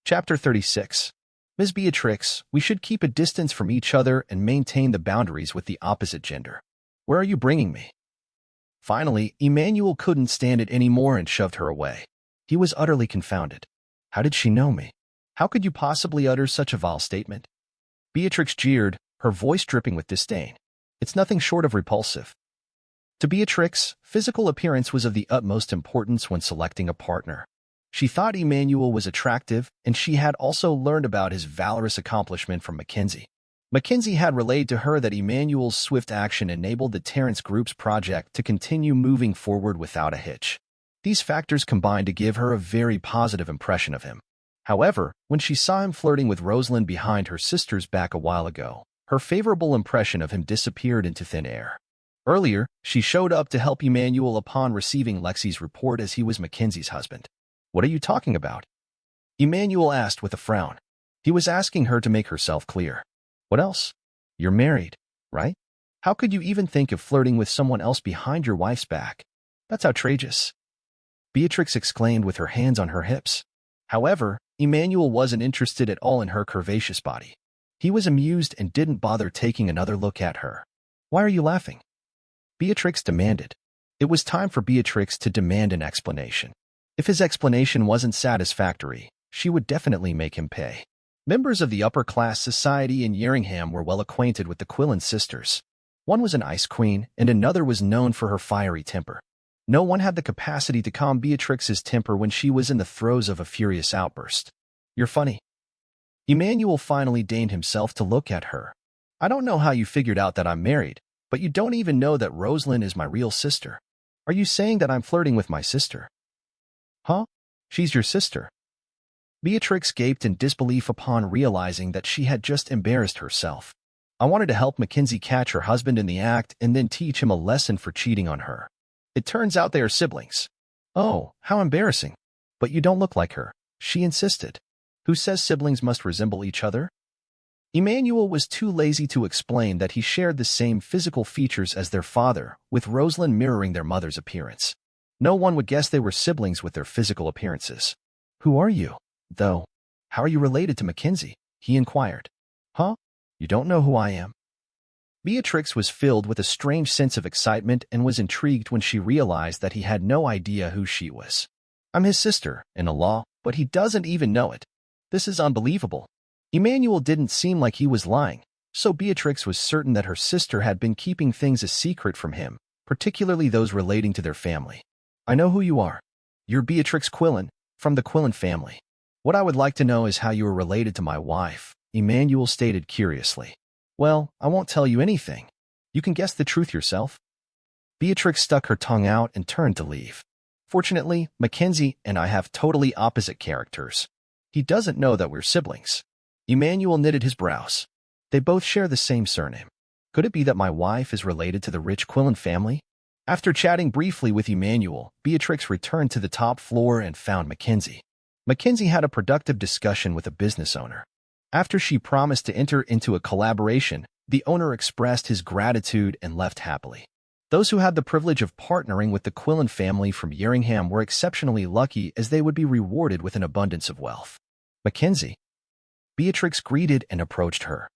Chapter 36. Ms. Beatrix, we should keep a distance from each other and maintain the boundaries with the opposite gender. Where are you bringing me? Finally, Emmanuel couldn't stand it anymore and shoved her away. He was utterly confounded. How did she know me? How could you possibly utter such a vile statement? Beatrix jeered, her voice dripping with disdain. It's nothing short of repulsive. To Beatrix, physical appearance was of the utmost importance when selecting a partner. She thought Emmanuel was attractive, and she had also learned about his valorous accomplishment from Mackenzie. Mackenzie had relayed to her that Emmanuel's swift action enabled the Terrence Group's project to continue moving forward without a hitch. These factors combined to give her a very positive impression of him. However, when she saw him flirting with Rosalind behind her sister's back a while ago, her favorable impression of him disappeared into thin air. Earlier, she showed up to help Emmanuel upon receiving Lexi's report as he was Mackenzie's husband. What are you talking about? Emmanuel asked with a frown. He was asking her to make herself clear. What else? You're married, right? How could you even think of flirting with someone else behind your wife's back? That's outrageous. Beatrix exclaimed with her hands on her hips. However, Emmanuel wasn't interested at all in her curvaceous body. He was amused and didn't bother taking another look at her. Why are you laughing? Beatrix demanded. It was time for Beatrix to demand an explanation. If his explanation wasn't satisfactory, she would definitely make him pay. Members of the upper-class society in Yeringham were well acquainted with the Quillen sisters. One was an ice queen, and another was known for her fiery temper. No one had the capacity to calm Beatrix's temper when she was in the throes of a furious outburst. You're funny. Emmanuel finally deigned himself to look at her. I don't know how you figured out that I'm married, but you don't even know that Rosalind is my real sister. Are you saying that I'm flirting with my sister? Huh? She's your sister. Beatrix gaped in disbelief upon realizing that she had just embarrassed herself. I wanted to help Mackenzie catch her husband in the act and then teach him a lesson for cheating on her. It turns out they are siblings. Oh, how embarrassing. But you don't look like her, she insisted. Who says siblings must resemble each other? Emmanuel was too lazy to explain that he shared the same physical features as their father, with Rosalind mirroring their mother's appearance. No one would guess they were siblings with their physical appearances. Who are you, though? How are you related to Mackenzie? He inquired. Huh? You don't know who I am? Beatrix was filled with a strange sense of excitement and was intrigued when she realized that he had no idea who she was. I'm his sister, in-law, but he doesn't even know it. This is unbelievable. Emmanuel didn't seem like he was lying, so Beatrix was certain that her sister had been keeping things a secret from him, particularly those relating to their family. I know who you are. You're Beatrix Quillen, from the Quillen family. What I would like to know is how you are related to my wife, Emmanuel stated curiously. Well, I won't tell you anything. You can guess the truth yourself. Beatrix stuck her tongue out and turned to leave. Fortunately, Mackenzie and I have totally opposite characters. He doesn't know that we're siblings. Emmanuel knitted his brows. They both share the same surname. Could it be that my wife is related to the rich Quillen family? After chatting briefly with Emmanuel, Beatrix returned to the top floor and found Mackenzie. Mackenzie had a productive discussion with a business owner. After she promised to enter into a collaboration, the owner expressed his gratitude and left happily. Those who had the privilege of partnering with the Quillen family from Yeringham were exceptionally lucky as they would be rewarded with an abundance of wealth. Mackenzie. Beatrix greeted and approached her.